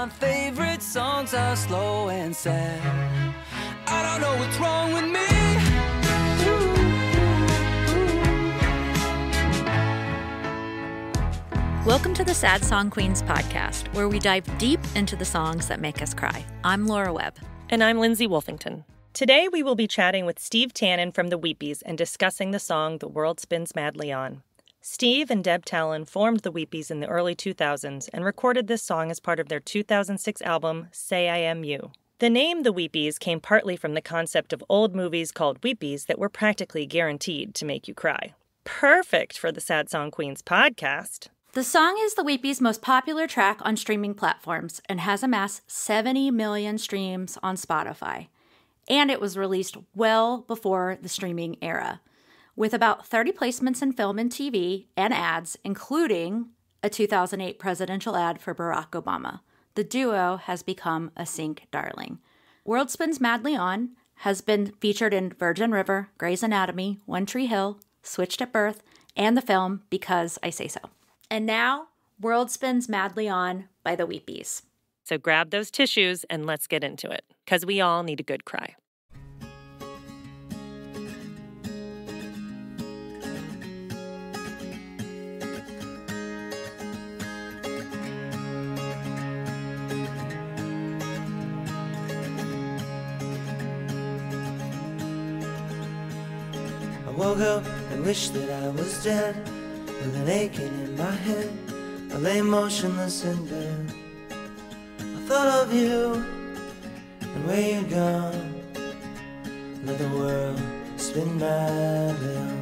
my favorite songs are slow and sad. I don't know what's wrong with me. Welcome to the Sad Song Queens podcast, where we dive deep into the songs that make us cry. I'm Laura Webb. And I'm Lindsay Wolfington. Today we will be chatting with Steve Tannen from the Weepies and discussing the song The World Spins Madly On. Steve and Deb Tannen formed the Weepies in the early 2000s and recorded this song as part of their 2006 album, Say I Am You. The name The Weepies came partly from the concept of old movies called Weepies that were practically guaranteed to make you cry. Perfect for the Sad Song Queens podcast. The song is the Weepies' most popular track on streaming platforms and has amassed 70 million streams on Spotify. And it was released well before the streaming era, with about 30 placements in film and TV and ads, including a 2008 presidential ad for Barack Obama. The duo has become a sync darling. World Spins Madly On has been featured in Virgin River, Grey's Anatomy, One Tree Hill, Switched at Birth, and the film Because I Say So. And now, World Spins Madly On by the Weepies. So grab those tissues and let's get into it, because we all need a good cry. I woke up and wished that I was dead, with an aching in my head. I lay motionless in bed. I thought of you and where you'd gone. Let the world spin madly on.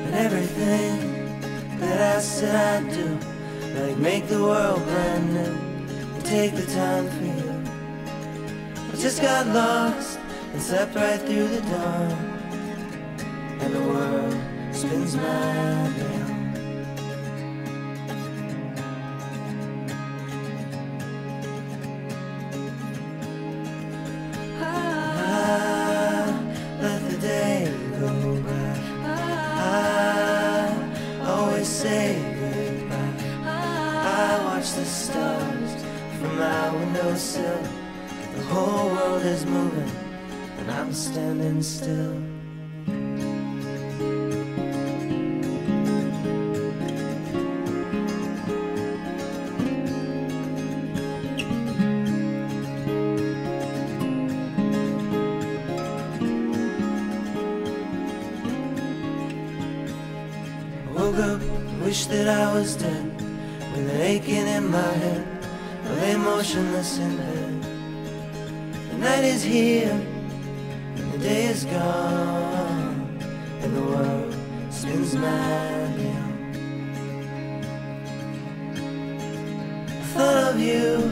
And everything that I said I'd do, like make the world brand new and take the time for you. I just got lost and slept right through the dawn, and the world spins madly on. I let the day go by. I always say goodbye. I watch the stars from my windowsill. The whole world is moving, and I'm standing still. I woke up and wished that I was dead, with an aching in my head. I lay motionless in bed. The night is here, and the day is gone, and the world spins madly on. I thought of you,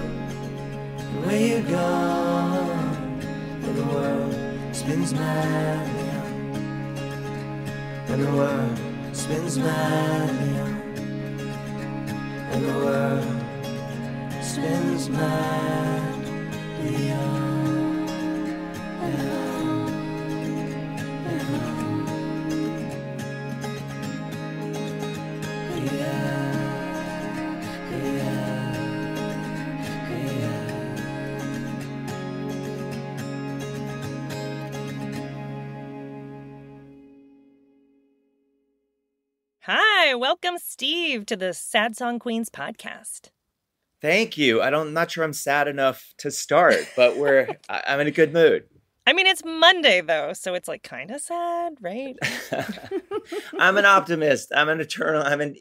and where you're gone, and the world spins madly on, and the world spins madly on, and the world spins madly on. Hi, welcome Steve to the Sad Song Queens podcast. Thank you. I'm not sure I'm sad enough to start, but I'm in a good mood. I mean, it's Monday though, so it's like kind of sad, right? I'm an optimist. I'm an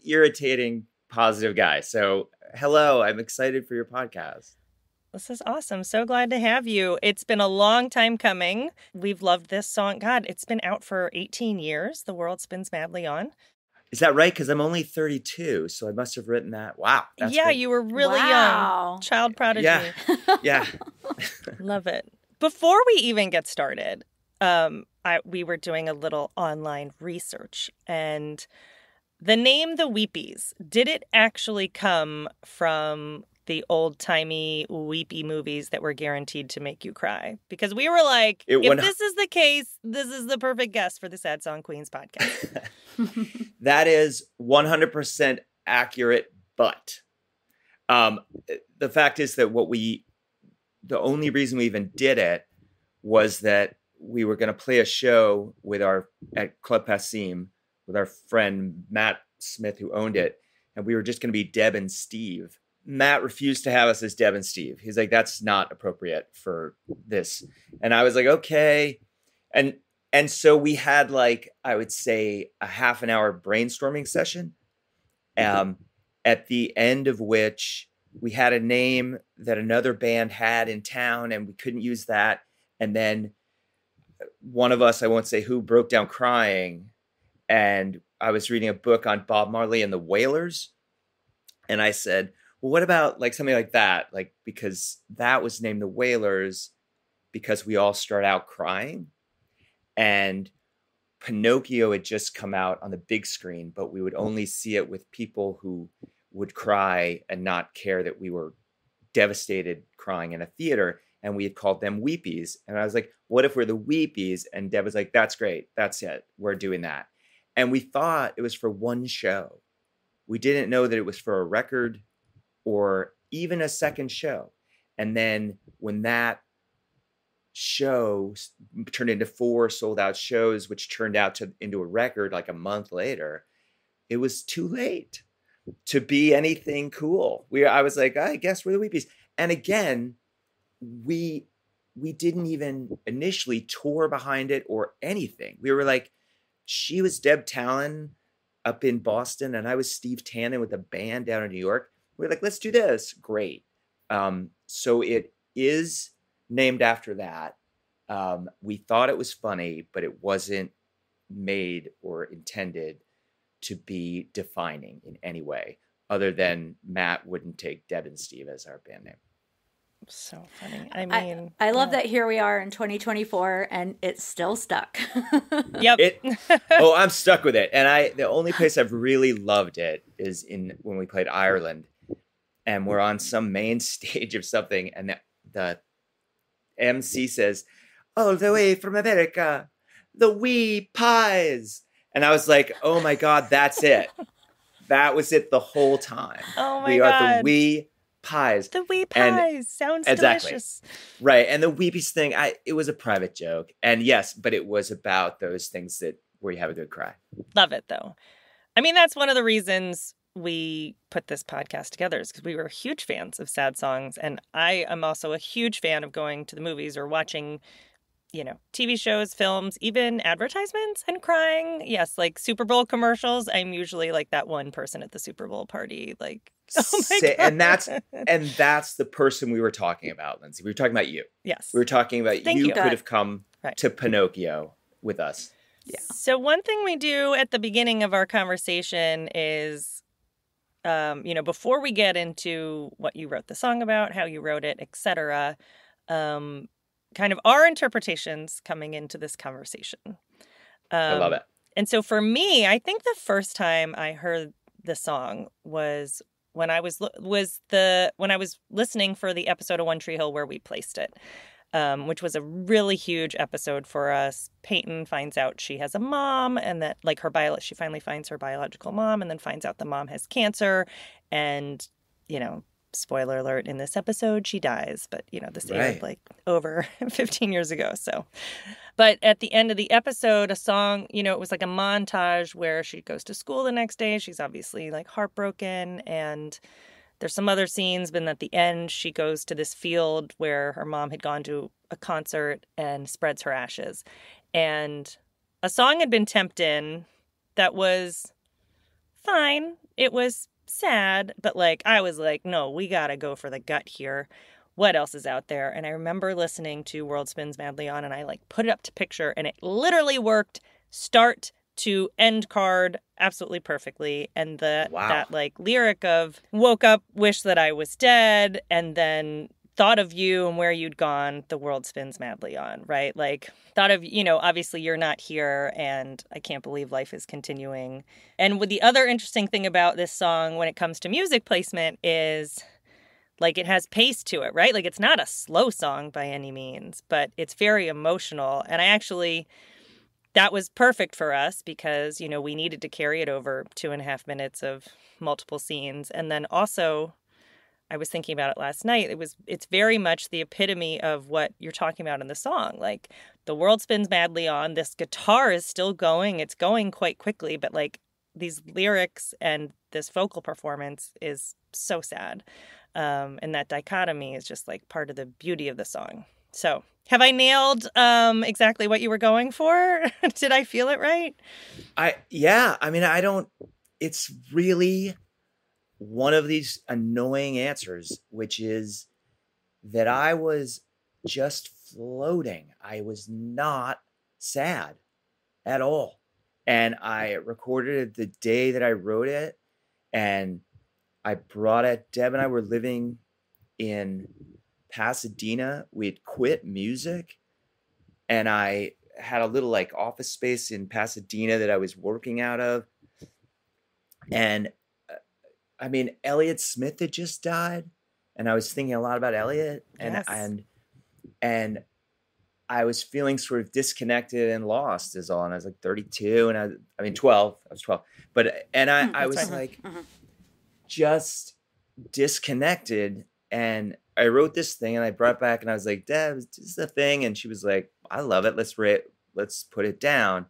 irritating, positive guy. So hello, I'm excited for your podcast. This is awesome. So glad to have you. It's been a long time coming. We've loved this song. God, it's been out for 18 years. The World Spins Madly On. Is that right? Because I'm only 32, so I must have written that. Wow. That's yeah, great. You were really Wow. young. Child prodigy. Yeah. Love it. Before we even get started, we were doing a little online research, and the name The Weepies, did it actually come from the old-timey, weepy movies that were guaranteed to make you cry. Because we were like, If this is the case, this is the perfect guest for the Sad Song Queens podcast. That is 100% accurate, but the fact is that the only reason we even did it was that we were going to play a show at Club Passim with our friend Matt Smith, who owned it, and we were just going to be Deb and Steve. Matt refused to have us as Deb and Steve. He's like, that's not appropriate for this. And I was like, okay. And so we had like, I would say, a half an hour brainstorming session, at the end of which we had a name that another band had in town and we couldn't use that. And then one of us, I won't say who, broke down crying. And I was reading a book on Bob Marley and the Wailers. And I said, well, what about like something like that? Like, because that was named the Wailers because we all start out crying. And Pinocchio had just come out on the big screen, but we would only see it with people who would cry and not care that we were devastated crying in a theater. And we had called them Weepies. And I was like, what if we're the Weepies? And Deb was like, that's great. That's it. We're doing that. And we thought it was for one show. We didn't know that it was for a record or even a second show. And then when that show turned into 4 sold out shows, which turned out into a record like a month later, it was too late to be anything cool. I was like, I guess we're the Weepies. And again, we didn't even initially tour behind it or anything. We were like, she was Deb Tannen up in Boston, and I was Steve Tannen with a band down in New York. We were like, let's do this. Great. So it is named after that. We thought it was funny, but it wasn't made or intended to be defining in any way, other than Matt wouldn't take Deb and Steve as our band name. So funny. I mean, I love that here we are in 2024 and it's still stuck. Yep. I'm stuck with it. And the only place I've really loved it is when we played Ireland and we're on some main stage of something and the MC says, all the way from America, the Weepies. And I was like, oh my God, that's it. That was it the whole time. Oh my God. We are the Weepies. The Weepies. Sounds exactly. delicious. Right. And the Weepies thing, it was a private joke. And yes, but it was about those things where you have a good cry. Love it though. I mean, that's one of the reasons we put this podcast together is because we were huge fans of sad songs. And I am also a huge fan of going to the movies or watching, TV shows, films, even advertisements and crying. Yes, like Super Bowl commercials. I'm usually like that one person at the Super Bowl party. Like, oh my God. And that's the person we were talking about, Lindsay. We were talking about you. Yes. We were talking about you could have come to Pinocchio with us. Yeah. So one thing we do at the beginning of our conversation is, before we get into what you wrote the song about, how you wrote it, etc., kind of our interpretations coming into this conversation. I love it. And so for me, I think the first time I heard the song was when I was listening for the episode of One Tree Hill where we placed it, which was a really huge episode for us. Peyton finds out she has a mom and that she finally finds her biological mom and then finds out the mom has cancer. And, spoiler alert, in this episode, she dies. But, this aired over 15 years ago. So, but at the end of the episode, a song, it was like a montage where she goes to school the next day. She's obviously heartbroken and there's some other scenes, but at the end, she goes to this field where her mom had gone to a concert and spreads her ashes. And a song had been temped in that was fine. It was sad, but I was like, no, we got to go for the gut here. What else is out there? And I remember listening to World Spins Madly On, and I put it up to picture, and it literally worked start to end card absolutely perfectly. And that lyric of woke up, wish that I was dead, and then thought of you and where you'd gone, the world spins madly on, right? Thought of, obviously you're not here and I can't believe life is continuing. And with the other interesting thing about this song when it comes to music placement is Like, it has pace to it, right? Like, it's not a slow song by any means, but it's very emotional. And that was perfect for us because, you know, we needed to carry it over 2.5 minutes of multiple scenes. And then also, I was thinking about it last night. It's very much the epitome of what you're talking about in the song. Like, the world spins madly on. This guitar is still going. It's going quite quickly, but like these lyrics and this vocal performance is so sad. And that dichotomy is just like part of the beauty of the song. So have I nailed exactly what you were going for? Did I feel it right? It's really one of these annoying answers, which is that I was just floating. I was not sad at all. And I recorded it the day that I wrote it. And I brought it. Deb and I were living in Pasadena. We had quit music. And I had a little like office space in Pasadena that I was working out of. And Elliott Smith had just died. And I was thinking a lot about Elliott. And, Yes. and I was feeling sort of disconnected and lost is all. And I was like 32 and 12. I was 12. I was like just disconnected. And I wrote this thing and I brought it back and I was like, Deb, this is the thing. And she was like, I love it. Let's put it down.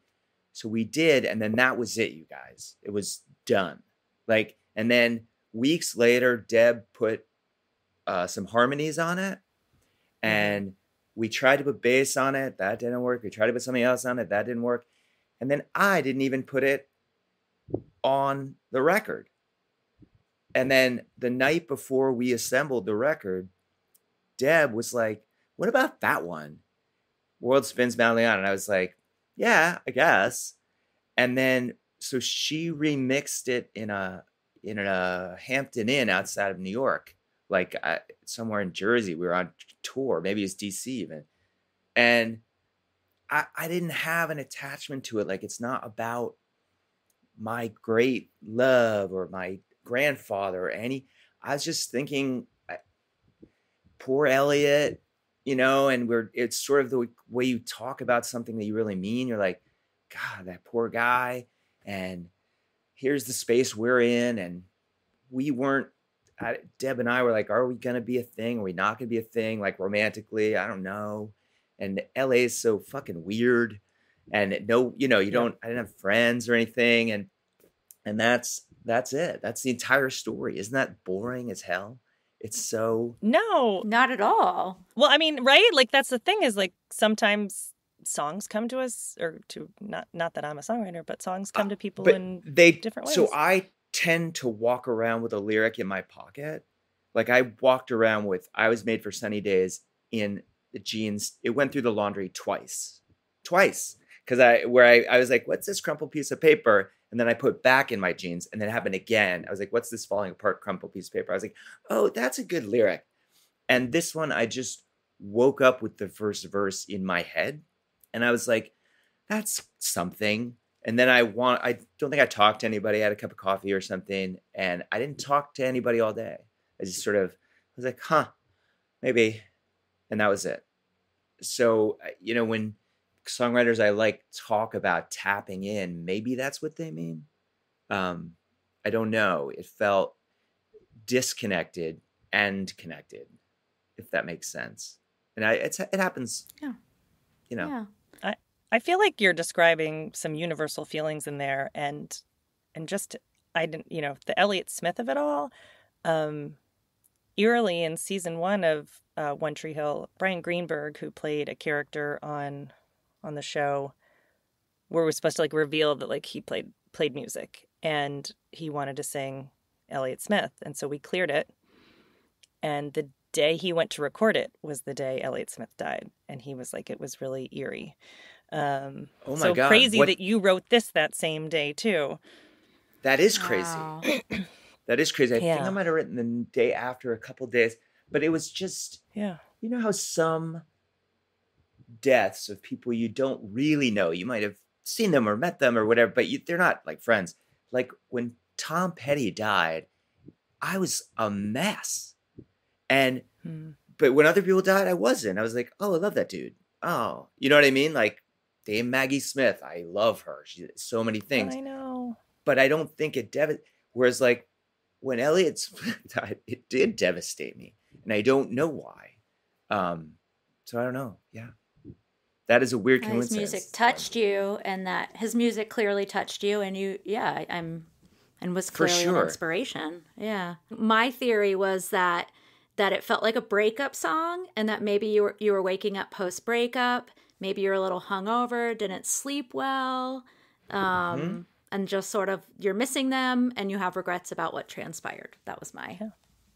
So we did. And then that was it, you guys. It was done. Like, and then weeks later, Deb put some harmonies on it. And we tried to put bass on it. That didn't work. We tried to put something else on it. That didn't work. And then I didn't even put it on the record. And then the night before we assembled the record, Deb was like, what about that one? World Spins Madly On. And I was like, yeah, I guess. And then, so she remixed it in a Hampton Inn outside of New York, like somewhere in Jersey. We were on tour, maybe it's DC even. And I didn't have an attachment to it. Like, it's not about my great love or my grandfather or I was just thinking, poor Elliott, you know, and it's sort of the way you talk about something that you really mean. You're like, God, that poor guy. And here's the space we're in. And we weren't, Deb and I were like, are we going to be a thing? Are we not going to be a thing? Like, romantically? I don't know. And LA is so fucking weird. And I didn't have friends or anything. And that's it. That's the entire story. Isn't that boring as hell? It's so... No. Not at all. Well, I mean, right? Like, that's the thing is, like, sometimes songs come to us, or to, not that I'm a songwriter, but songs come to people in different ways. So I tend to walk around with a lyric in my pocket. Like, I walked around with I Was Made for Sunny Days in the jeans. It went through the laundry twice. Because I was like, what's this crumpled piece of paper? And then I put back in my jeans, and then it happened again. I was like, what's this falling apart crumpled piece of paper? I was like, oh, that's a good lyric. And this one, I just woke up with the first verse in my head. And I was like, that's something. And then I don't think I talked to anybody. I had a cup of coffee or something. And I didn't talk to anybody all day. I just I was like, maybe. And that was it. So, when songwriters I like talk about tapping in, maybe that's what they mean. I don't know. It felt disconnected and connected, if that makes sense. And it happens. Yeah. Yeah. I feel like you're describing some universal feelings in there, and just the Elliott Smith of it all. Eerily, in season 1 of One Tree Hill, Brian Greenberg, who played a character on the show, where we're supposed to like reveal that like he played music, and he wanted to sing Elliott Smith, and so we cleared it. And the day he went to record it was the day Elliott Smith died, and he was like, it was really eerie. Oh my so God. Crazy that you wrote this that same day too. That is crazy. Wow. That is crazy. I think I might have written the day after, a couple of days, but it was just, you know how some deaths of people you don't really know, you might have seen them or met them or whatever, but they're not like friends. Like when Tom Petty died, I was a mess. And but when other people died, I wasn't. I was like, oh, I love that dude. Oh, you know what I mean? Like Dame Maggie Smith, I love her. She did so many things. I know. But I don't think it whereas like when Elliot Smith died, it did devastate me. And I don't know why. So I don't know. Yeah. That is a weird coincidence. His music touched you, and that his music clearly touched you, and and was clearly an inspiration. Yeah. My theory was that it felt like a breakup song, and that maybe you were waking up post breakup, maybe you're a little hungover, didn't sleep well, and just sort of you're missing them, and you have regrets about what transpired. That was my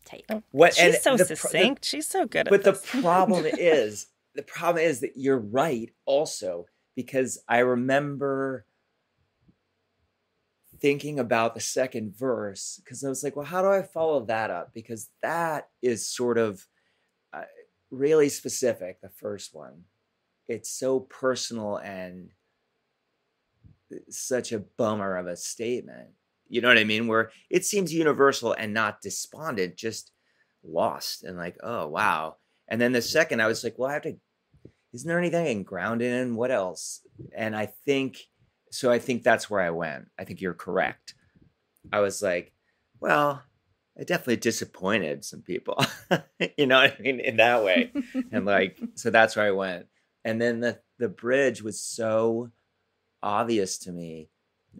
take. She's so succinct. She's so good at this. The problem is that you're right also, because I remember thinking about the second verse, because I was like, well, how do I follow that up? Because that is sort of really specific, the first one. It's so personal and such a bummer of a statement. You know what I mean? Where it seems universal and not despondent, just lost and like, oh, wow. And then the second, I was like, well, isn't there anything I can ground in? What else? And I think that's where I went. I think you're correct. I was like, well, I definitely disappointed some people. You know what I mean? In that way. And like, so that's where I went. And then the bridge was so obvious to me.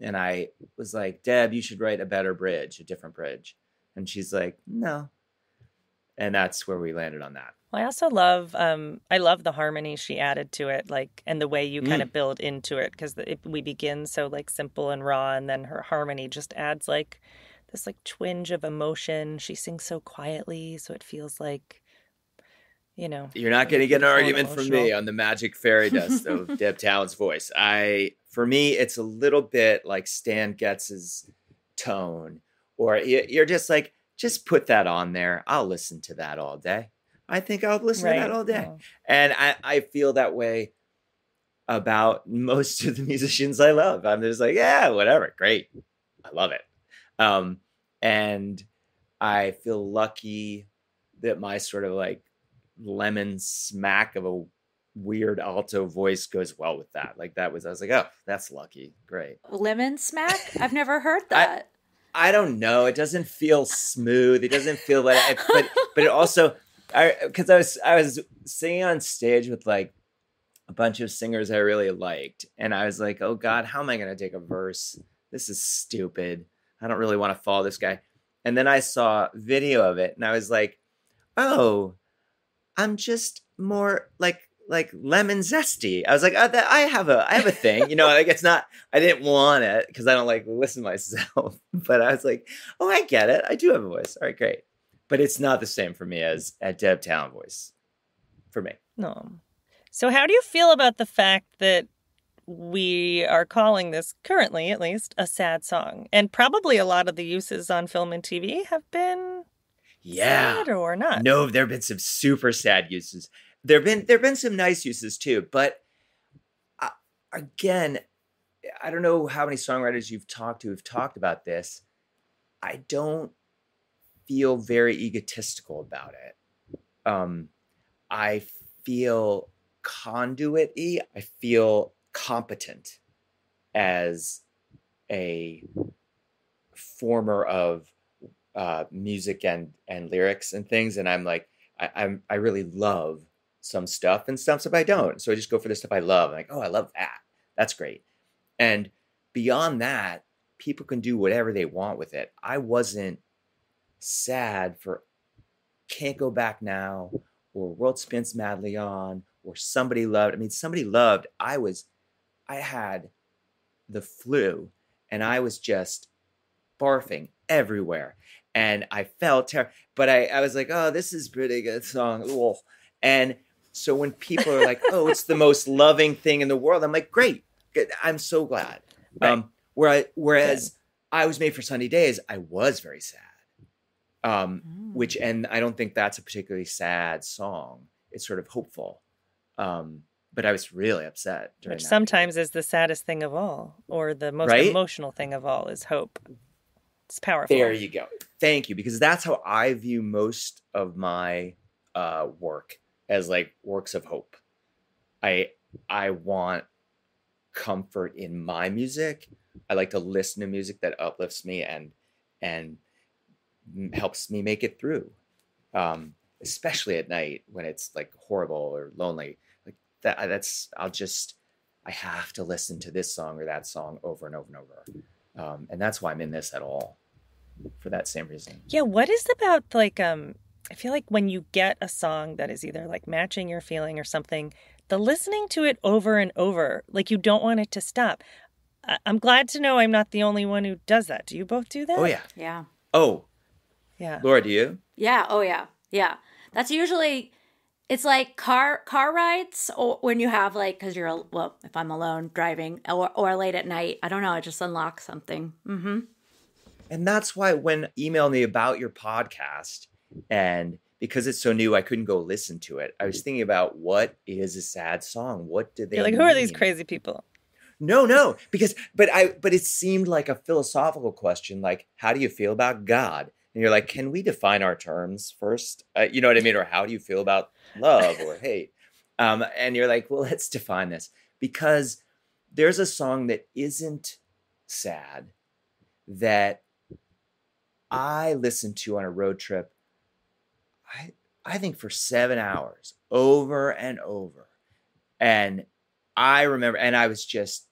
And I was like, Deb, you should write a better bridge, a different bridge. And she's like, no. And that's where we landed on that. Well, I also love, I love the harmony she added to it, like, and the way you kind of build into it, because we begin so like simple and raw, and then her harmony just adds like this like twinge of emotion. She sings so quietly, so it feels like, you know. You're not going to get an argument from me on the magic fairy dust of Deb Tallon's voice. For me, it's a little bit like Stan Getz's tone, or you're just like, just put that on there. I'll listen to that all day. I think I'll listen to that all day. Yeah. And I feel that way about most of the musicians I love. I'm just like, yeah, whatever. Great. I love it. And I feel lucky that my sort of like lemon smack of a weird alto voice goes well with that. Like I was like, oh, that's lucky. Great. Lemon smack? I've never heard that. I don't know. It doesn't feel smooth. It doesn't feel like, but it also, because I was singing on stage with like a bunch of singers I really liked, and I was like, oh God, how am I going to take a verse? This is stupid. I don't really want to follow this guy. And then I saw video of it, and I was like, oh, I'm just more like lemon zesty. I was like, I have a thing, you know, like it's not, I didn't want it because I don't like listen to myself, but I was like, oh, I get it. I do have a voice. All right, great. But it's not the same for me as a Deb Tallon voice for me. No. So how do you feel about the fact that we are calling this, currently at least, a sad song? And probably a lot of the uses on film and TV have been sad or not. No, there have been some super sad uses. There have been some nice uses too. But again, I don't know how many songwriters you've talked to who've talked about this. I don't feel very egotistical about it. I feel conduit-y. I feel competent as a former of music and lyrics and things. And I'm like, I really love some stuff and some stuff I don't. So I just go for the stuff I love. I'm like, oh, I love that. That's great. And beyond that, people can do whatever they want with it. I wasn't sad for Can't Go Back Now or World Spins Madly On or Somebody Loved. I mean, Somebody Loved, I had the flu and I was just barfing everywhere. And I felt terrible. But I was like, oh, this is a pretty good song. Ugh. And so when people are like, oh, it's the most loving thing in the world, I'm like, great. Good. I'm so glad. Right. Whereas I Was Made for Sunny Days, I was very sad. And I don't think that's a particularly sad song. It's sort of hopeful. But I was really upset during Which that sometimes period. Is the saddest thing of all, or the most emotional thing of all is hope. It's powerful. There you go. Thank you. Because that's how I view most of my work, as like works of hope. I want comfort in my music. I like to listen to music that uplifts me and helps me make it through. Especially at night when it's like horrible or lonely. Like I have to listen to this song or that song over and over and over. And that's why I'm in this at all, for that same reason. Yeah, what is about like I feel like when you get a song that is either like matching your feeling or something, the listening to it over and over, like you don't want it to stop. I'm glad to know I'm not the only one who does that. Do you both do that? Oh, yeah. Yeah. Oh. Yeah. Laura, do you? Yeah. Oh, yeah. Yeah. That's usually, it's like car rides, or when you have like, because if I'm alone driving or late at night, I don't know, it just unlocks something. Mm-hmm. And that's why when email me about your podcast, and because it's so new, I couldn't go listen to it. I was thinking about, what is a sad song? What do they You're like, mean? who are these crazy people? No, but it seemed like a philosophical question, like, how do you feel about God? And you're like, can we define our terms first? You know what I mean? Or how do you feel about love or hate? And you're like, well, let's define this, because there's a song that isn't sad that I listened to on a road trip, I think for 7 hours, over and over. And I remember, and I was just,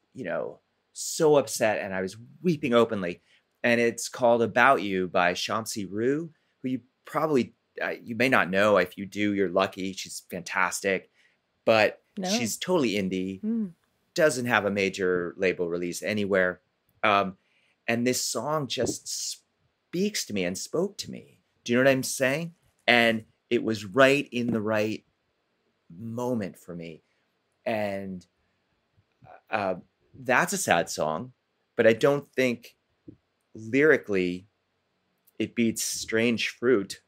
so upset, and I was weeping openly. And it's called About You by Shamsi Rue, who you probably, you may not know. If you do, you're lucky. She's fantastic, but she's totally indie, doesn't have a major label release anywhere. And this song just speaks to me and spoke to me. Do you know what I'm saying? And it was right in the right moment for me. And that's a sad song, but I don't think lyrically it beats Strange Fruit.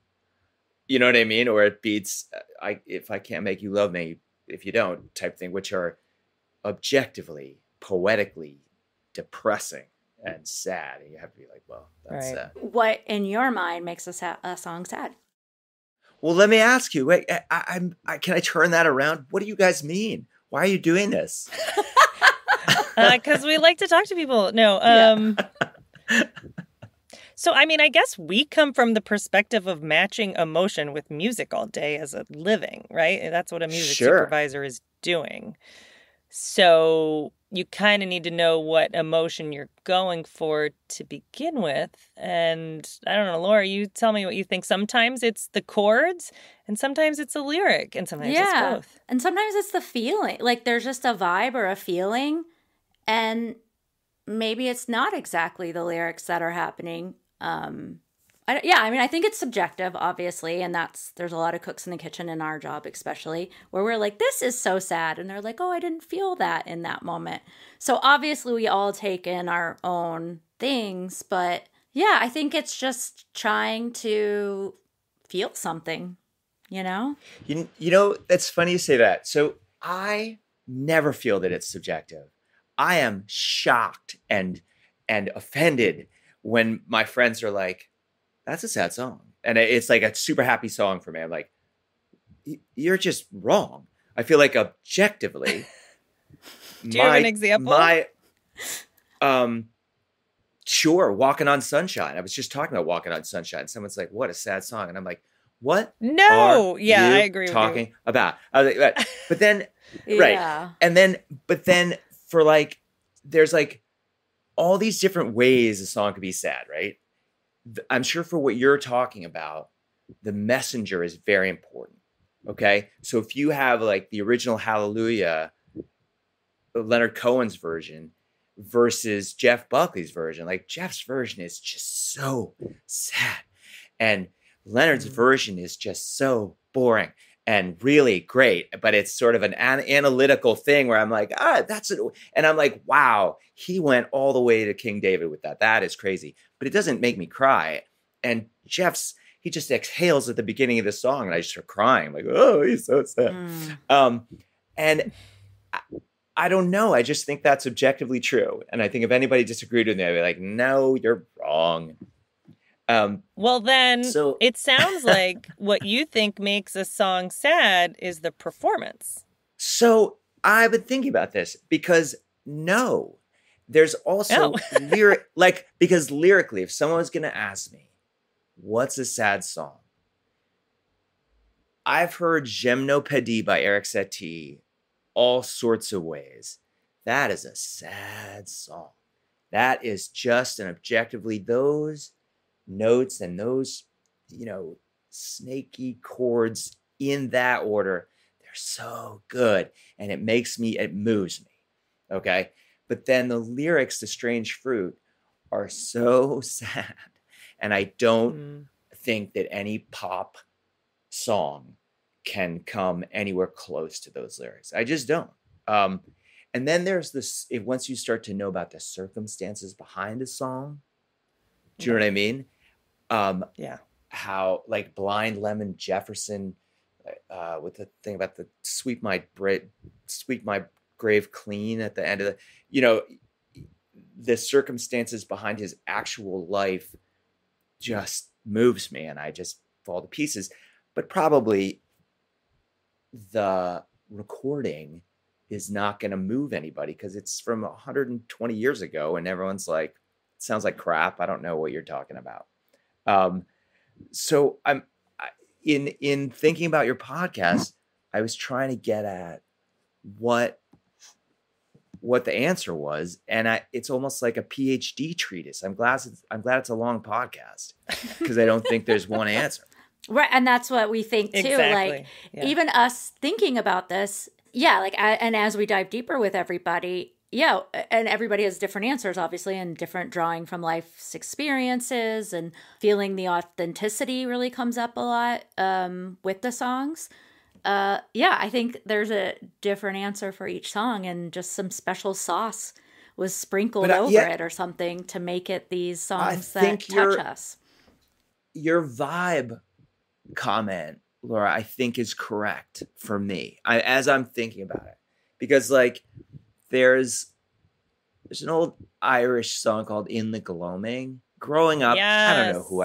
You know what I mean? Or it beats If I Can't Make You Love Me If You Don't type thing, which are objectively, poetically depressing and sad. And you have to be like, well, that's sad. What in your mind makes a song sad? Well, let me ask you. Wait, can I turn that around? What do you guys mean? Why are you doing this? Because we like to talk to people. No. So, I mean, I guess we come from the perspective of matching emotion with music all day as a living, right? And that's what a music supervisor is doing. So you kind of need to know what emotion you're going for to begin with. And I don't know, Laura, you tell me what you think. Sometimes it's the chords, and sometimes it's a lyric, and sometimes it's both. And sometimes it's the feeling. Like there's just a vibe or a feeling, and maybe it's not exactly the lyrics that are happening. I think it's subjective, obviously, and there's a lot of cooks in the kitchen in our job, especially, where we're like, this is so sad, and they're like, oh, I didn't feel that in that moment. So obviously we all take in our own things, but yeah, I think it's just trying to feel something, You know, that's funny you say that. So I never feel that it's subjective. I am shocked and offended when my friends are like, that's a sad song. And it's like a super happy song for me. I'm like, you're just wrong. I feel like objectively. Do you have an example? Sure. Walking on Sunshine. I was just talking about Walking on Sunshine. Someone's like, what a sad song. And I'm like, what? No. Yeah, I agree with you. Talking about. I was like, but then, right. And then, for like, there's like all these different ways a song could be sad, right? I'm sure for what you're talking about, the messenger is very important. Okay. So if you have like the original Hallelujah, Leonard Cohen's version versus Jeff Buckley's version, like Jeff's version is just so sad. And Leonard's version is just so boring and really great, but it's sort of an analytical thing where I'm like, that's it. And I'm like, wow, he went all the way to King David with that. That is crazy, but it doesn't make me cry. And he just exhales at the beginning of the song, and I just start crying. I'm like, oh, he's so sad. And I don't know. I just think that's objectively true. And I think if anybody disagreed with me, I'd be like, no, you're wrong. Well, then So- it sounds like what you think makes a song sad is the performance. So I've been thinking about this because no, there's also because lyrically, if someone was going to ask me, what's a sad song? I've heard Gymnopédie by Eric Satie all sorts of ways. That is a sad song. That is just an objectively those notes and those, snaky chords in that order. They're so good. And it moves me. Okay. But then the lyrics to Strange Fruit are so sad. And I don't think that any pop song can come anywhere close to those lyrics. I just don't. And then there's this, once you start to know about the circumstances behind a song, do you know what I mean? Yeah. How like Blind Lemon Jefferson, with the thing about the sweep my grave clean at the end of the circumstances behind his actual life just moves me and I just fall to pieces. But probably the recording is not going to move anybody because it's from 120 years ago and everyone's like, it sounds like crap. I don't know what you're talking about. So I'm in thinking about your podcast, I was trying to get at what the answer was. And it's almost like a PhD treatise. I'm glad it's a long podcast because I don't think there's one answer. Right. And that's what we think too. Exactly. Even us thinking about this. Yeah. And as we dive deeper with everybody, and everybody has different answers, obviously, and different drawing from life's experiences and feeling the authenticity really comes up a lot with the songs. I think there's a different answer for each song and just some special sauce was sprinkled over it or something to make it these songs that touch us. Your vibe comment, Laura, I think is correct for me as I'm thinking about it. Because like there's an old Irish song called In the Gloaming. Growing up, I don't know who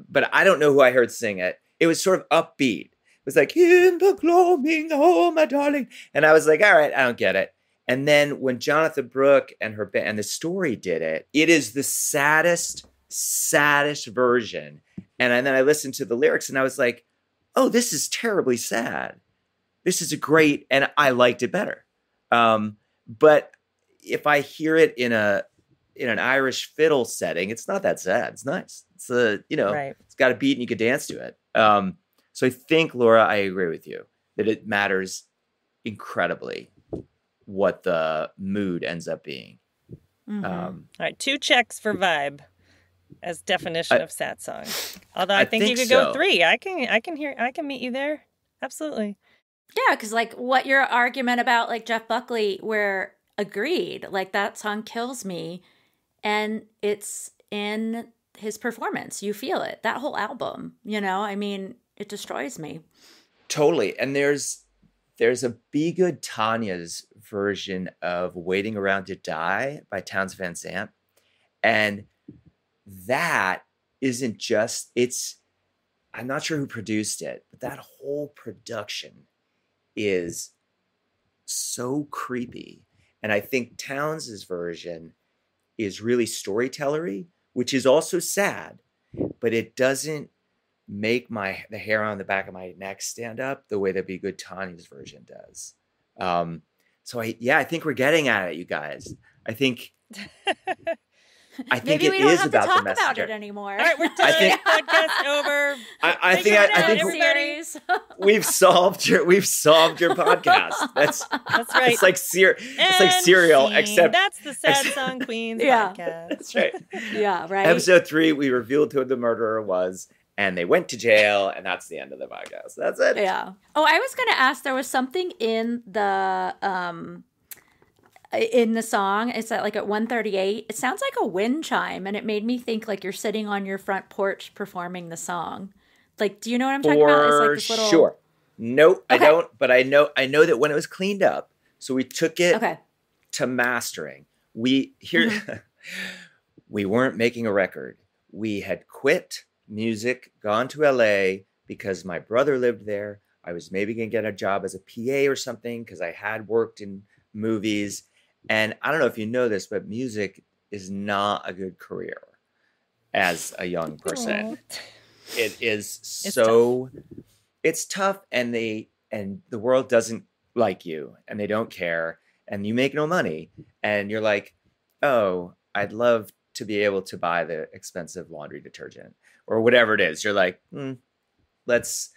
but I don't know who I heard sing it. It was sort of upbeat. It was like, in the gloaming, oh, my darling. And I was like, all right, I don't get it. And then when Jonathan Brooke and her band and the Story did it, it is the saddest version. And then I listened to the lyrics and I was like, oh, this is terribly sad. This is and I liked it better. But if I hear it in an Irish fiddle setting, it's not that sad. It's nice. It's It's got a beat and you could dance to it. So I think, Laura, I agree with you that it matters incredibly what the mood ends up being. Mm-hmm. All right, 2 checks for vibe as definition of sad song. Although I think you could go 3. I can meet you there. Absolutely. Yeah, because like what your argument about like Jeff Buckley, we're agreed. Like that song kills me, and it's in his performance. You feel it. That whole album. I mean, it destroys me. Totally. And there's a Be Good Tanya's version of Waiting Around to Die by Townes Van Zandt. And that isn't just, I'm not sure who produced it, but that whole production is so creepy. And I think Townes' version is really storytellery, which is also sad, but it doesn't make the hair on the back of my neck stand up the way that Be Good Tanya's version does. So I think we're getting at it, you guys. I think Maybe we don't have to talk about it anymore. All right, we're done. Podcast over. I think we've solved your podcast. That's right. It's like cereal, except that's the Sad Song Queens podcast. That's right. Yeah, right. Episode 3, we revealed who the murderer was, and they went to jail, and that's the end of the podcast. That's it. Yeah. Oh, I was going to ask. There was something in the song. It's at 1:38. It sounds like a wind chime, and it made me think like you're sitting on your front porch performing the song. Like, do you know what I'm talking about? It's like this little... Sure. No, okay. I don't. But I know that when it was cleaned up, so we took it to mastering. We weren't making a record. we had quit music, gone to LA because my brother lived there. I was maybe going to get a job as a PA or something because I had worked in movies. And I don't know if you know this, but music is not a good career as a young person. Aww. It is it's tough, and the world doesn't like you, and they don't care, and you make no money, and you're like, oh, I'd love to be able to buy the expensive laundry detergent or whatever it is. You're like, let's.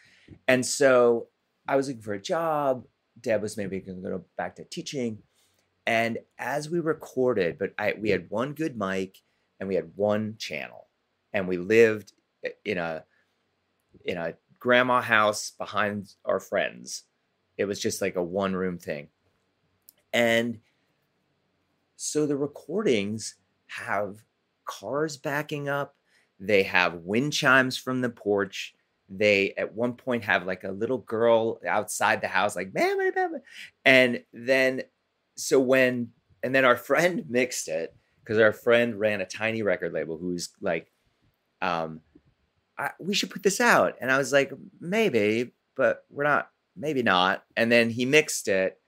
And so I was looking for a job. Deb was maybe going to go back to teaching. And as we recorded, we had one good mic and we had one channel, and we lived in a grandma house behind our friends. It was just like a one room thing. And so the recordings have cars backing up. They have wind chimes from the porch. They at one point have like a little girl outside the house, like, bam, bam, bam. And then our friend mixed it, because our friend ran a tiny record label who's like, we should put this out. And I was like, maybe, but maybe not. And then he mixed it,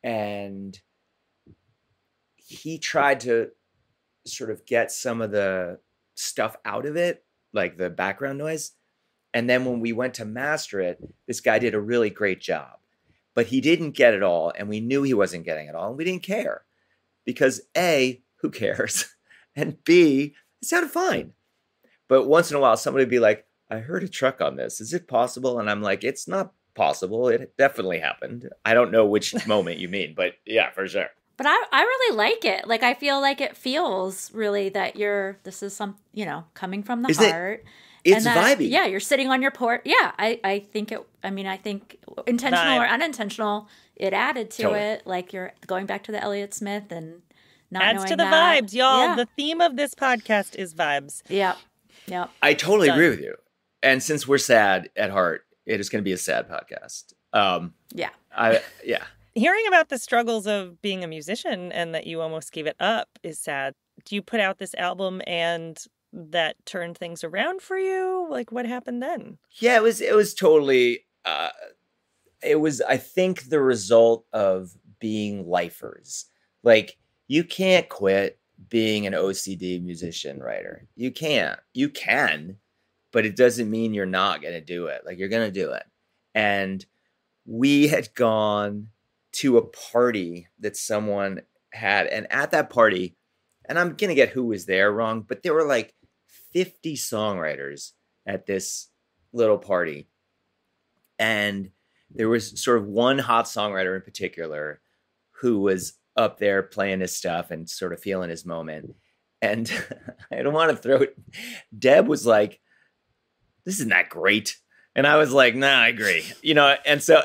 and he tried to sort of get some of the stuff out of it, like the background noise. And then when we went to master it, this guy did a really great job, but he didn't get it all. And we knew he wasn't getting it all. And we didn't care because A, who cares? And B, it sounded fine. But once in a while, somebody would be like, I heard a truck on this. Is it possible? And I'm like, it's not possible. It definitely happened. I don't know which moment you mean, but yeah, for sure. But I really like it. Like, I feel like it feels really that this is coming from the heart. It's vibey. Yeah, you're sitting on your porch. Yeah, I think intentional or unintentional, it added to it. Like, you're going back to the Elliott Smith and not adds knowing to the that. vibes, y'all. Yeah. The theme of this podcast is vibes. Yeah. I totally agree with you. And since we're sad at heart, it is going to be a sad podcast. Yeah. Hearing about the struggles of being a musician and that you almost gave it up is sad. Do you put out this album and that turned things around for you? Like, what happened then? Yeah, it was totally, it was, I think, the result of being lifers. Like, you can't quit being an OCD musician writer. You can't. You can, but it doesn't mean you're not going to do it. Like, you're going to do it. And we had gone to a party that someone had. And at that party, and I'm going to get who was there wrong, but there were like 50 songwriters at this little party. And there was sort of one hot songwriter in particular who was up there playing his stuff and sort of feeling his moment. And I don't want to throw it. Deb was like, this isn't that great. And I was like, nah, I agree. And so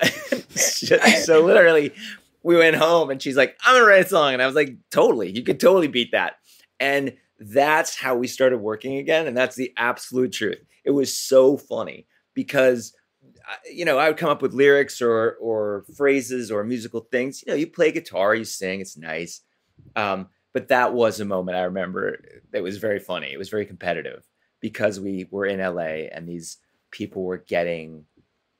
literally we went home and she's like, I'm going to write a song. And I was like, totally. You could totally beat that. And that's how we started working again. And that's the absolute truth. It was so funny because, I would come up with lyrics or phrases or musical things. You play guitar, you sing, it's nice. But that was a moment I remember that was very funny. It was very competitive because we were in LA and these people were getting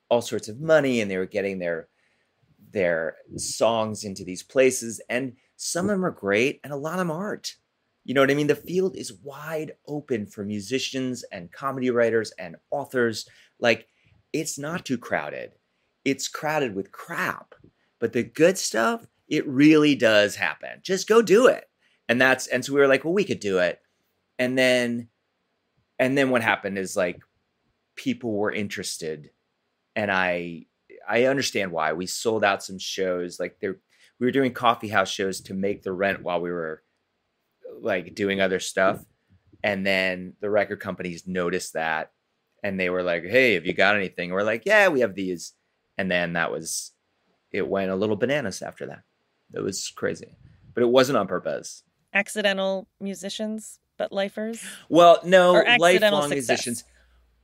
all sorts of money and they were getting their songs into these places. And some of them are great and a lot of them aren't. You know what I mean? The field is wide open for musicians and comedy writers and authors. Like, it's not too crowded. It's crowded with crap. But the good stuff, it really does happen. Just go do it. And so we were like, well, we could do it. And then what happened is, like, people were interested. And I understand why. We sold out some shows. Like, we were doing coffee house shows to make the rent while we were like doing other stuff. And then the record companies noticed that and they were like, hey, have you got anything? And we're like, yeah, we have these. And then it went a little bananas after that. It was crazy, but it wasn't on purpose. Accidental musicians, but lifers? Well, no, lifelong success. Musicians.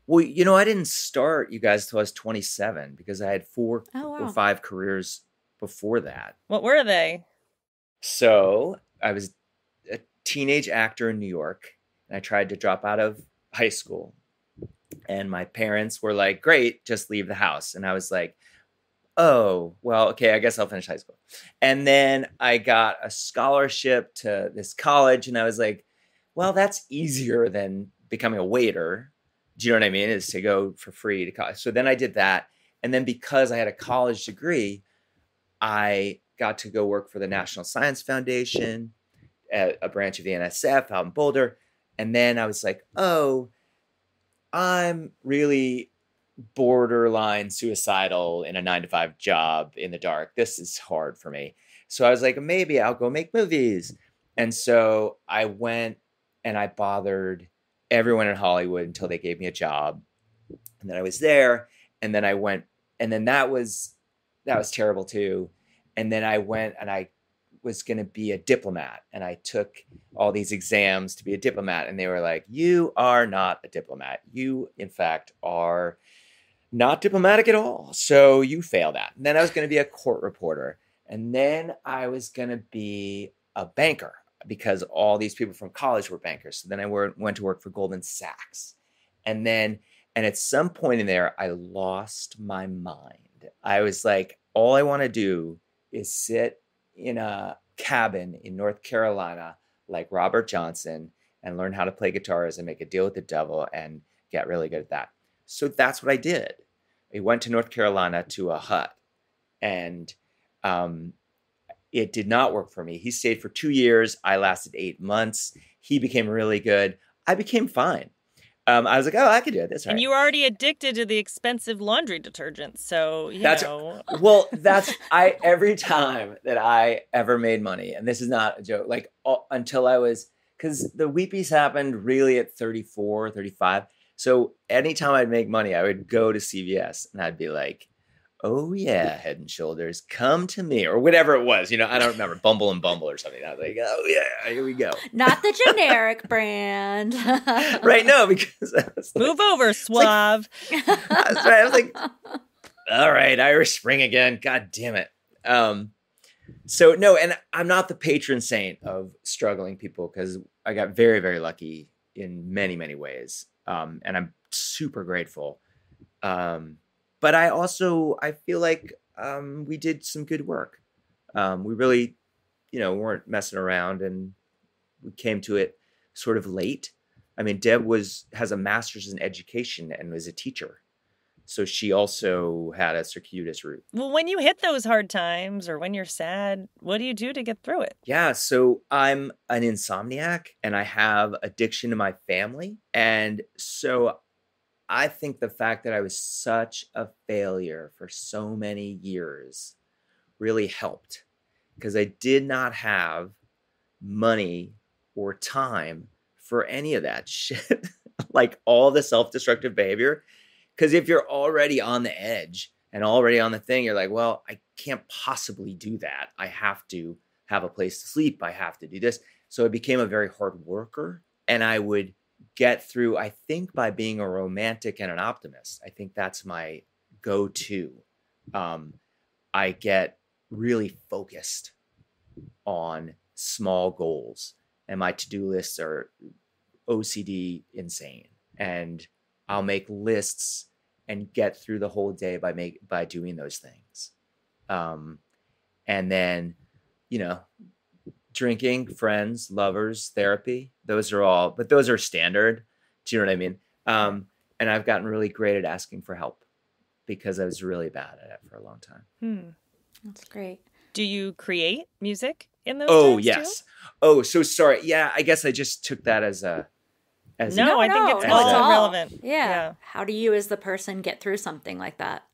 Well, I didn't start, you guys, till I was 27 because I had 4 or 5 careers before that. What were they? So I was a teenage actor in New York. and I tried to drop out of high school. And my parents were like, great, just leave the house. And I was like, oh, well, okay, I guess I'll finish high school. And then I got a scholarship to this college, and I was like, well, that's easier than becoming a waiter. Do you know what I mean? Is to go for free to college. So then I did that. And then because I had a college degree, I got to go work for the National Science Foundation, a branch of the NSF out in Boulder. And then I was like, oh, I'm really borderline suicidal in a 9-to-5 job in the dark. This is hard for me. So I was like, maybe I'll go make movies. And so I went and I bothered everyone in Hollywood until they gave me a job. And then I was there, and then I went, and then that was terrible too. And then I went and I was going to be a diplomat, and I took all these exams to be a diplomat, and they were like, you are not a diplomat. You, in fact, are not diplomatic at all. So you fail that. And then I was going to be a court reporter, and then I was going to be a banker because all these people from college were bankers. So then I went to work for Goldman Sachs. And at some point in there, I lost my mind. I was like, all I want to do is sit in a cabin in North Carolina like Robert Johnson and learn how to play guitars and make a deal with the devil and get really good at that. So that's what I did. I went to North Carolina to a hut, and it did not work for me. He stayed for 2 years. I lasted 8 months. He became really good. I became fine. I was like, oh, I could do it. That's right. And you were already addicted to the expensive laundry detergent. So, you know. Well, every time that I ever made money, and this is not a joke, like until I was, because the Weepies happened really at 34, 35. So anytime I'd make money, I would go to CVS and I'd be like, oh yeah, Head and Shoulders, come to me, or whatever it was. You know, I don't remember, Bumble and Bumble or something. I was like, oh yeah, here we go. Not the generic brand. Right, no, because I was like, move over, Suave. I was like, all right, Irish Spring again. God damn it. So no, and I'm not the patron saint of struggling people, because I got very, very lucky in many, many ways. And I'm super grateful. But I feel like we did some good work. We really, weren't messing around, and we came to it sort of late. I mean, Deb has a master's in education and was a teacher. So she also had a circuitous route. Well, when you hit those hard times or when you're sad, what do you do to get through it? Yeah, so I'm an insomniac, and I have addiction to my family. And so I think the fact that I was such a failure for so many years really helped, because I did not have money or time for any of that shit, like all the self-destructive behavior. Because if you're already on the edge and already on the thing, you're like, well, I can't possibly do that. I have to have a place to sleep. I have to do this. So I became a very hard worker, and I would get through, I think, by being a romantic and an optimist. I think that's my go-to. I get really focused on small goals, and my to-do lists are OCD insane. And I'll make lists and get through the whole day by doing those things. And then, drinking, friends, lovers, therapy, those are standard. Do you know what I mean? And I've gotten really great at asking for help, because I was really bad at it for a long time. That's great. Do you create music in those times yes. too? Oh, so sorry. Yeah, I guess I just took that as I think it's all relevant. Yeah. How do you as the person get through something like that?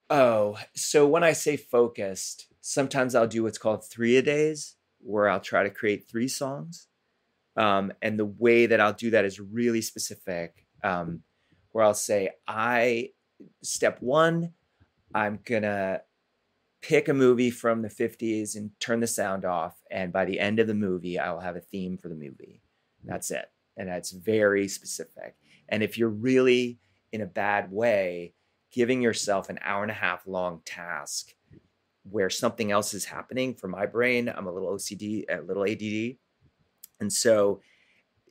Oh, so when I say focused, sometimes I'll do what's called 3-a-days, where I'll try to create 3 songs. And the way that I'll do that is really specific, where I'll say, step 1, I'm going to pick a movie from the 50s and turn the sound off. And by the end of the movie, I will have a theme for the movie. That's it. And that's very specific. And if you're really in a bad way, giving yourself an 1.5 hour long task where something else is happening, for my brain, I'm a little OCD, a little ADD. And so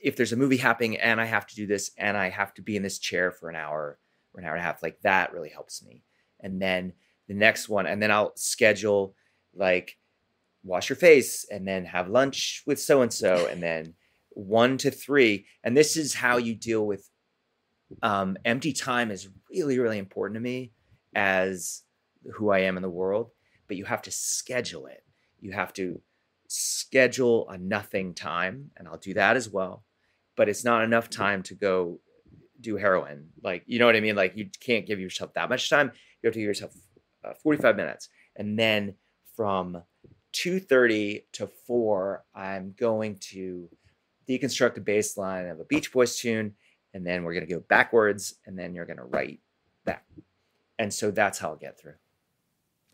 if there's a movie happening and I have to do this and I have to be in this chair for an hour or an hour and a half, like that really helps me. And then the next one, and then I'll schedule like wash your face and then have lunch with so-and-so and then 1 to 3. And this is how you deal with empty time is really, really important to me as who I am in the world, but you have to schedule it. You have to schedule a nothing time, and I'll do that as well, but it's not enough time to go do heroin. Like, you know what I mean? Like, you can't give yourself that much time. You have to give yourself 45 minutes. And then from 2:30 to 4, I'm going to deconstruct the bass line of a Beach Boys tune, and then we're going to go backwards, and then you're going to write that. And so that's how I'll get through.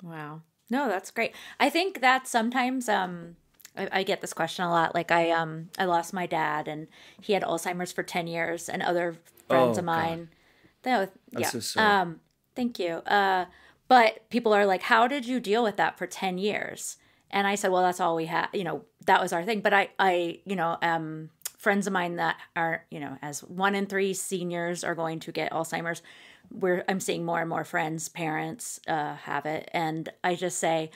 Wow. No, that's great. I think that sometimes I get this question a lot. Like I lost my dad, and he had Alzheimer's for 10 years, and other friends of mine. I'm so sorry. Thank you. But people are like, how did you deal with that for 10 years? And I said, well, that's all we had. You know, that was our thing. But I friends of mine that are, as 1 in 3 seniors are going to get Alzheimer's, I'm seeing more and more friends, parents have it. And I just say,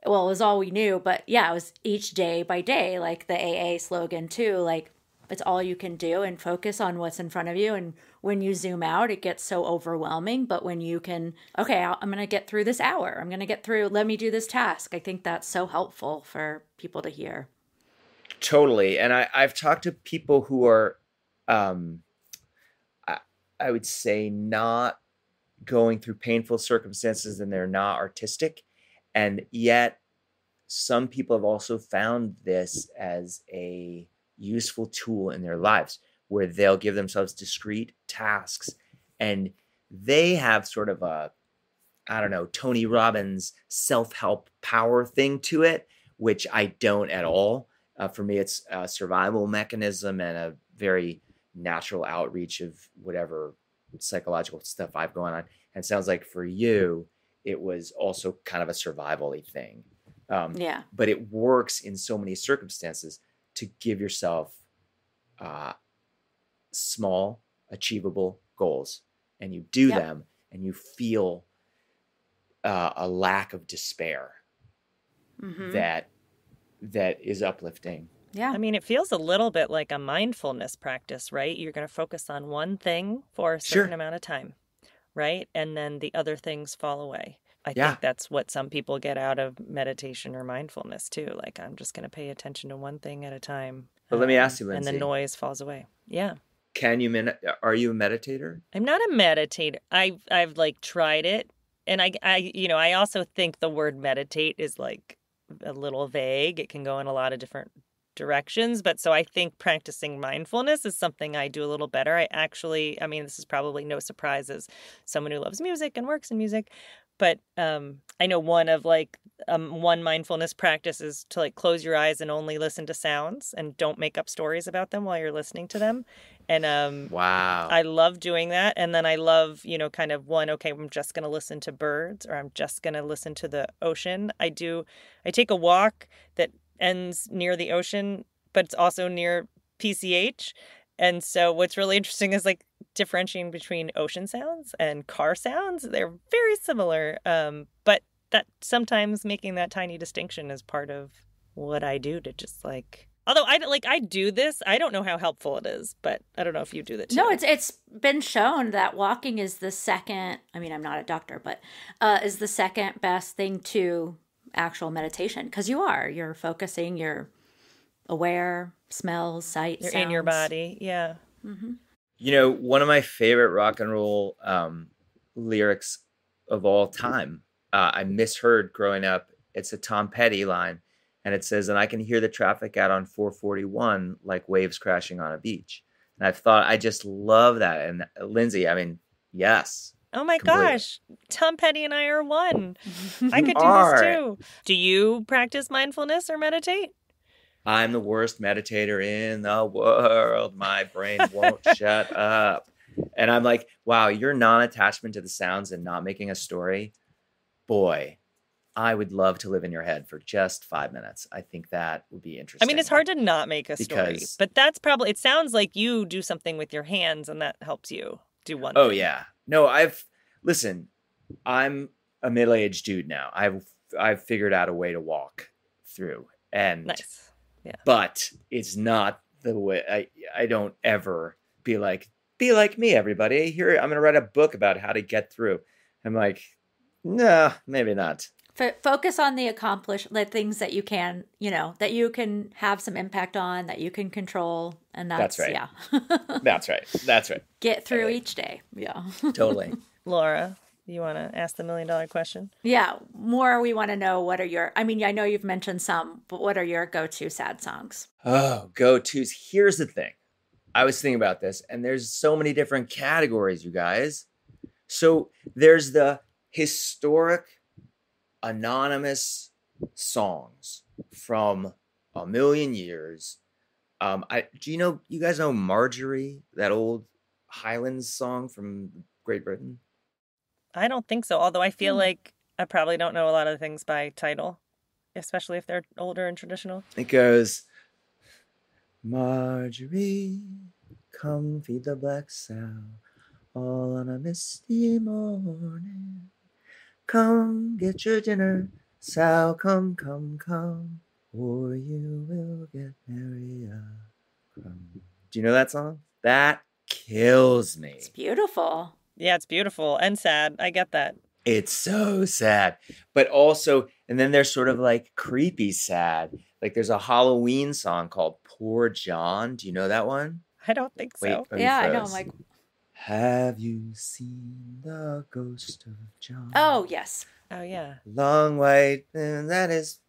well, it was all we knew. But yeah, it was each day by day, like the AA slogan too, like it's all you can do and focus on what's in front of you. And when you zoom out, it gets so overwhelming. But when you can, okay, I'm going to get through this hour. I'm going to get through, let me do this task. I think that's so helpful for people to hear. Totally. And I've talked to people who are, I would say, not going through painful circumstances, and they're not artistic. And yet some people have also found this as a useful tool in their lives, where they'll give themselves discrete tasks, and they have sort of a, I don't know, Tony Robbins self-help power thing to it, which I don't at all. For me, it's a survival mechanism and a very natural outreach of whatever psychological stuff I've going on. And it sounds like for you, it was also kind of a survival-y thing. Yeah. But it works in so many circumstances to give yourself small, achievable goals. And you do them, and you feel a lack of despair that is uplifting. Yeah. I mean, it feels a little bit like a mindfulness practice, right? You're going to focus on one thing for a certain amount of time, right? And then the other things fall away. I think that's what some people get out of meditation or mindfulness too. Like, I'm just going to pay attention to one thing at a time. But let me ask you, Lindsay. And the noise falls away. Yeah. Are you a meditator? I'm not a meditator. I've like tried it. And I also think the word meditate is like a little vague. It can go in a lot of different directions. But so I think practicing mindfulness is something I do a little better. I mean, this is probably no surprise as someone who loves music and works in music. But I know one mindfulness practice is to like close your eyes and only listen to sounds and don't make up stories about them while you're listening to them. And wow, I love doing that. And then I love, kind of okay, I'm just going to listen to birds, or I'm just going to listen to the ocean. I take a walk that ends near the ocean, but it's also near PCH. And so what's really interesting is like differentiating between ocean sounds and car sounds. They're very similar. But that sometimes making that tiny distinction is part of what I do to just like, although I do this, I don't know how helpful it is, but I don't know if you do that too. No, it's been shown that walking is the second, I mean, I'm not a doctor, but is the second best thing to actual meditation. Because you're focusing, you're aware, smells, sight, you're sounds. In your body. Yeah. Mm-hmm. One of my favorite rock and roll lyrics of all time, I misheard growing up. It's a Tom Petty line, and it says, "And I can hear the traffic out on 441 like waves crashing on a beach." And I just love that. And Lindsay, I mean, yes. Oh my gosh, Tom Petty and I are one. I could do this too. Do you practice mindfulness or meditate? I'm the worst meditator in the world. My brain won't shut up. And I'm like, wow, your non-attachment to the sounds and not making a story, boy, I would love to live in your head for just 5 minutes. I think that would be interesting. I mean, it's hard to not make a story, Because- but that's probably, it sounds like you do something with your hands and that helps you do one Oh thing. yeah. No, listen, I'm a middle-aged dude now. I've figured out a way to walk through. And Nice. Yeah. but it's not the way I don't ever be like me, everybody. Here, I'm gonna write a book about how to get through. I'm like, no, maybe not. Focus on the things that you can, that you can have some impact on, that you can control. And that's right. Yeah. That's right. Get through each day. Yeah. Totally. Laura, you want to ask the $1 million question? Yeah. More, we want to know I know you've mentioned some, but what are your go-to sad songs? Oh, go-tos. Here's the thing. I was thinking about this, and there's so many different categories, you guys. So there's the historic, anonymous songs from a million years. You guys know Marjorie, that old Highlands song from Great Britain? I don't think so, although I feel like I probably don't know a lot of things by title, especially if they're older and traditional. It goes, Marjorie, come feed the black sow all on a misty morning. Come get your dinner, sow, come, or you will get nary a crumb. Do you know that song? That kills me. It's beautiful. Yeah, it's beautiful and sad. I get that. It's so sad. But also, and then there's sort of like creepy sad. Like there's a Halloween song called Poor John. Do you know that one? I don't think so. Wait, oh, you Yeah, I know. froze. I'm like, Have you seen the ghost of John? oh, yes. Oh, yeah. Long white and that his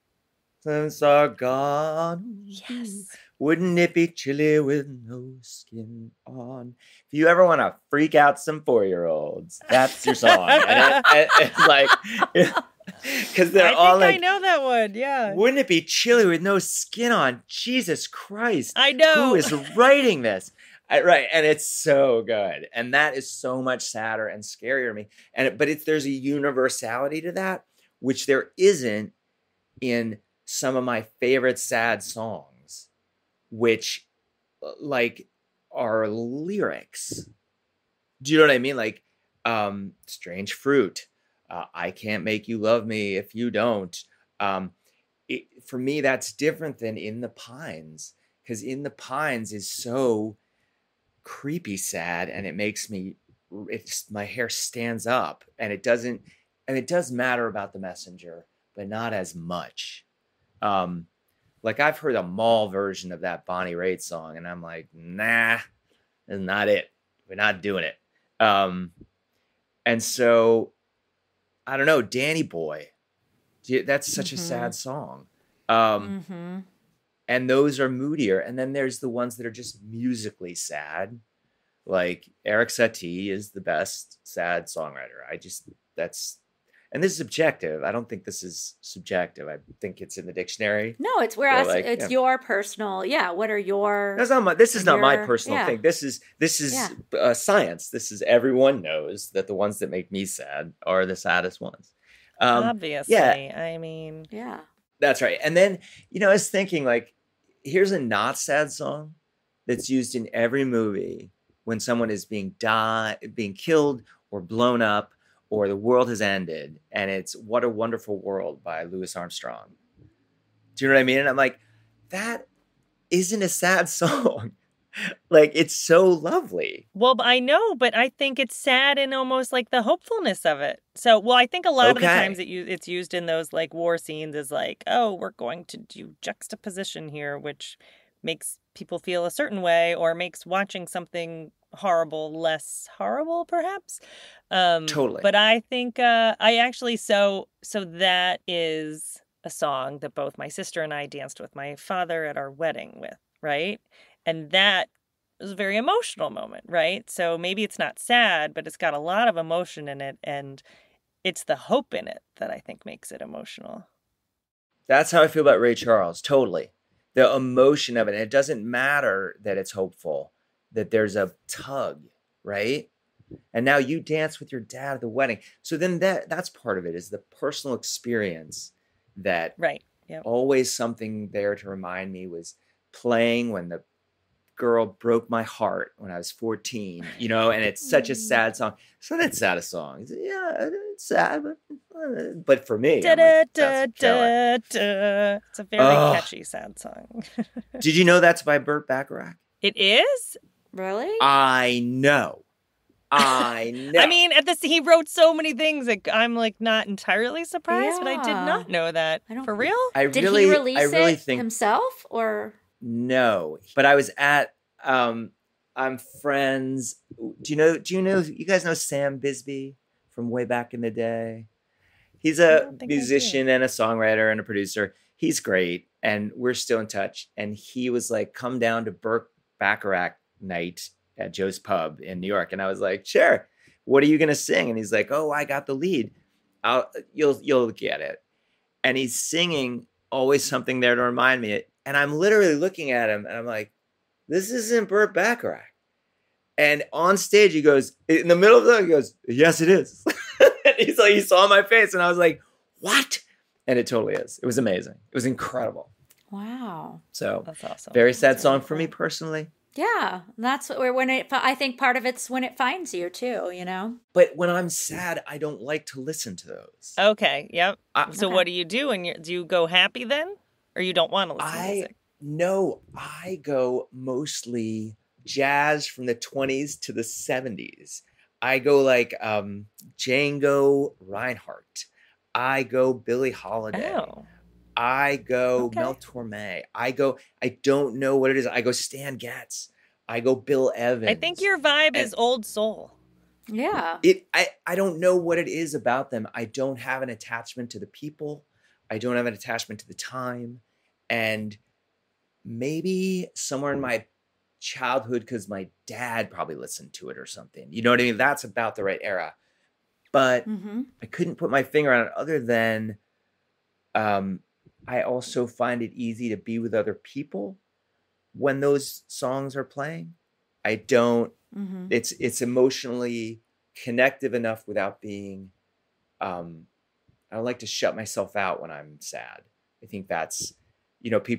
sons are gone. Yes. Wouldn't it be chilly with no skin on? If you ever want to freak out some 4-year-olds, that's your song. And it's like, because they're all like, I know that one. Yeah. wouldn't it be chilly with no skin on? Jesus Christ. I know. Who is writing this? Right. And it's so good. And that is so much sadder and scarier to me. But there's a universality to that, which there isn't in some of my favorite sad songs, which like are lyrics. Do you know what I mean? Like, Strange Fruit. I can't make you love me if you don't. For me, that's different than In the Pines, because In the Pines is so creepy sad, and it makes me, my hair stands up, and it does matter about the messenger, but not as much. Like I've heard a mall version of that Bonnie Raitt song, and I'm like, nah, that's not it. We're not doing it. And so I don't know, Danny Boy. That's such a sad song. And those are moodier. And then there's the ones that are just musically sad. Like Eric Satie is the best sad songwriter. And this is objective. I don't think this is subjective. I think it's in the dictionary. No, it's your personal. Yeah. What are your? This is not my personal thing. This is science. This is, everyone knows that the ones that make me sad are the saddest ones. Obviously. Yeah. I mean, Yeah. That's right. And then, I was thinking, like, here's a not sad song that's used in every movie when someone is being killed or blown up or the world has ended. And it's What a Wonderful World by Louis Armstrong. Do you know what I mean? And I'm like, that isn't a sad song. Like, it's so lovely. Well, I know, but I think it's sad in almost like the hopefulness of it. So, well, I think a lot of the times it's used in those like war scenes is like, oh, we're going to do juxtaposition here, which makes people feel a certain way or makes watching something horrible less horrible, perhaps. Totally. But I think I actually, so that is a song that both my sister and I danced with my father at our wedding with, right? And that was a very emotional moment, right? So maybe it's not sad, but it's got a lot of emotion in it. And it's the hope in it that I think makes it emotional. That's how I feel about Ray Charles. Totally. The emotion of it. And it doesn't matter that it's hopeful, that there's a tug, right? And now you dance with your dad at the wedding. So then that's part of it, is the personal experience that Right. Yeah. always something there to remind me was playing when the girl broke my heart when I was 14, and it's such a sad song. It's not that sad a song. Yeah, it's sad, but for me, I'm like, that's killer. It's a very catchy, sad song. Did you know that's by Burt Bacharach? It is? Really? I know. I mean, he wrote so many things that I'm like not entirely surprised, but I did not know that. For real? Did he release it himself or? No, but I was at. I'm friends. Do you guys know Sam Bisbee from way back in the day? He's a musician and a songwriter and a producer. He's great, and we're still in touch. And he was like, "Come down to Burt Bacharach night at Joe's Pub in New York." And I was like, "Sure. What are you gonna sing?" And he's like, "Oh, I got the lead. You'll get it." And he's singing "Always Something There to Remind Me." And I'm literally looking at him, and I'm like, "This isn't Burt Bacharach." And on stage, he goes, in the middle of it, he goes, "Yes, it is." And he's like, he saw my face, and I was like, "What?" And it totally is. It was amazing. It was incredible. Wow. So that's awesome. Very sad song for me personally. Yeah, that's I think part of it's when it finds you too, But when I'm sad, I don't like to listen to those. Okay. Yep. So what do you do? Do you go happy then? Or you don't want to listen to music? No, I go mostly jazz from the 20s to the 70s. I go like Django Reinhardt. I go Billie Holiday. Oh. I go Mel Torme. I don't know what it is. I go Stan Getz. I go Bill Evans. I think your vibe is old soul. Yeah. I don't know what it is about them. I don't have an attachment to the people. I don't have an attachment to the time. And maybe somewhere in my childhood, because my dad probably listened to it or something. You know what I mean? That's about the right era. But I couldn't put my finger on it other than I also find it easy to be with other people when those songs are playing. I don't, it's emotionally connective enough without being, I don't like to shut myself out when I'm sad. I think that's,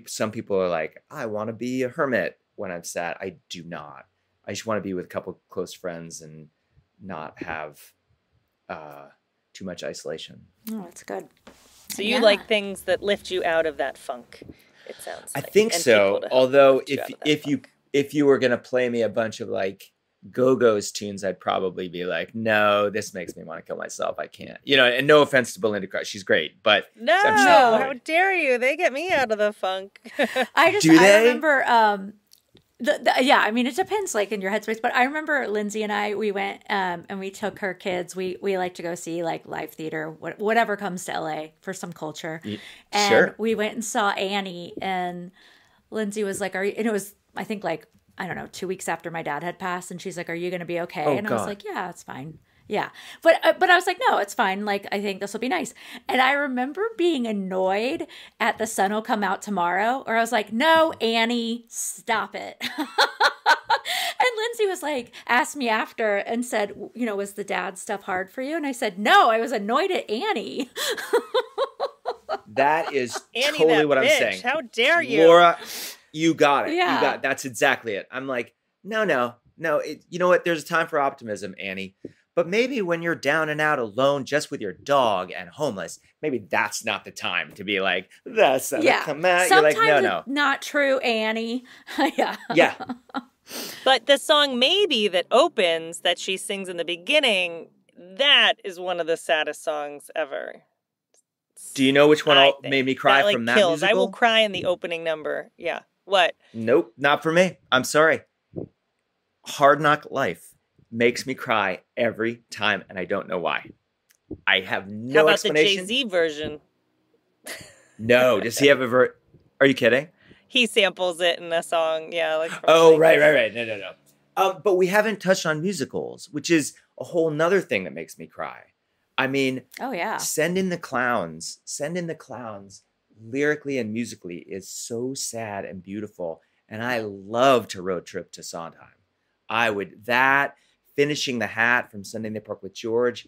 some people are like, I want to be a hermit when I'm sad. I do not. I just want to be with a couple close friends and not have too much isolation. Oh, that's good. So you like things that lift you out of that funk, it sounds like. I think so. Although if you were going to play me a bunch of like Go-Go's tunes, I'd probably be like, no, this makes me want to kill myself. I can't. And no offense to Belinda Carter. She's great, but no, how dare you? They get me out of the funk. I remember yeah, I mean, it depends, like, in your headspace. But I remember Lindsay and I, we went and we took her kids. We like to go see, like, live theater, whatever comes to LA for some culture. And we went and saw Annie, and Lindsay was like, and it was, I think, like, I don't know, 2 weeks after my dad had passed. And she's like, "Are you going to be okay?" And I was like, "Yeah, it's fine." Yeah. But I was like, "No, it's fine. Like, I think this will be nice." And I remember being annoyed at "The Sun Will Come Out Tomorrow," or I was like, "No, Annie, stop it." And Lindsay was like, asked me after and said, "Was the dad stuff hard for you?" And I said, "No, I was annoyed at Annie." That is Annie, totally what bitch. I'm saying. How dare you? Laura, you got it. Yeah. That's exactly it. I'm like, no. You know what? There's a time for optimism, Annie. But maybe when you're down and out alone just with your dog and homeless, maybe that's not the time to be like, "The sun will come out." You're like, no. Not true, Annie. Yeah. Yeah. But the song Maybe that opens, that she sings in the beginning, that is one of the saddest songs ever. Do you know which one made me cry from that kills. musical? I will cry in the opening number. Yeah. What? Nope, not for me. I'm sorry. Hard Knock Life makes me cry every time, and I don't know why. I have no explanation. How about the Jay-Z version? No. Does he have a Are you kidding? He samples it in a song. Yeah. Like. Oh, right. No. But we haven't touched on musicals, which is a whole nother thing that makes me cry. I mean, oh yeah. Send in the Clowns, lyrically and musically is so sad and beautiful. And I love to road trip to Sondheim. I would, that Finishing the Hat from Sunday in the Park with George.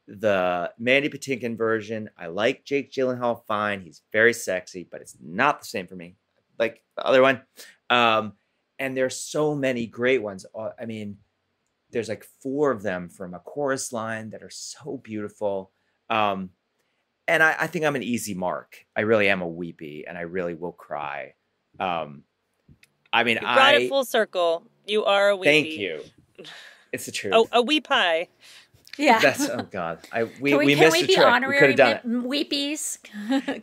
The Mandy Patinkin version. I like Jake Gyllenhaal fine. He's very sexy, but it's not the same for me. Like the other one. And there's so many great ones. I mean, there's like 4 of them from a chorus line that are so beautiful. And I think I'm an easy mark. I really am a weepy, and I really will cry. I mean, you brought it full circle. You are a weepy. Thank you. It's the truth. Oh, a weepie. Yeah. That's, oh God. We Can missed we the be trick. honorary We could have done it. Weepies?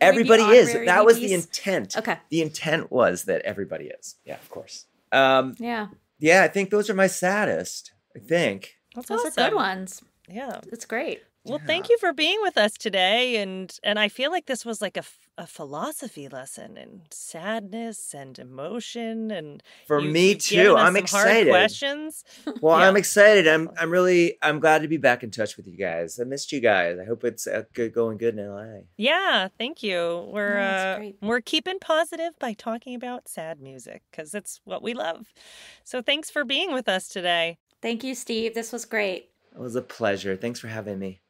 Everybody is. That was the Weepies? intent. Okay. The intent was that everybody is. Yeah, of course. Yeah. Yeah, I think those are my saddest. I think. That's Those awesome. are good ones. Yeah. It's great. Well, thank you for being with us today. And I feel like this was like a philosophy lesson in sadness and emotion. And For you've me given too. us I'm some excited. Hard questions. Well, Yeah. I'm excited. I'm glad to be back in touch with you guys. I missed you guys. I hope it's going good in LA. Yeah, thank you. that's great. We're keeping positive by talking about sad music because it's what we love. So thanks for being with us today. Thank you, Steve. This was great. It was a pleasure. Thanks for having me.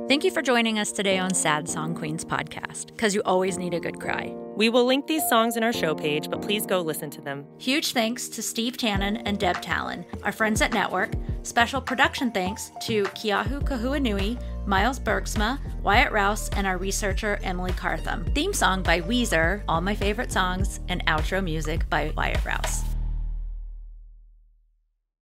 Thank you for joining us today on Sad Song Queens podcast, because you always need a good cry. We will link these songs in our show page, but please go listen to them. Huge thanks to Steve Tannen and Deb Tannen, our friends at Network. Special production thanks to Kiahu Kahuanui, Miles Bergsma, Wyatt Rouse, and our researcher Emily Cartham. Theme song by Weezer, All My Favorite Songs, and outro music by Wyatt Rouse.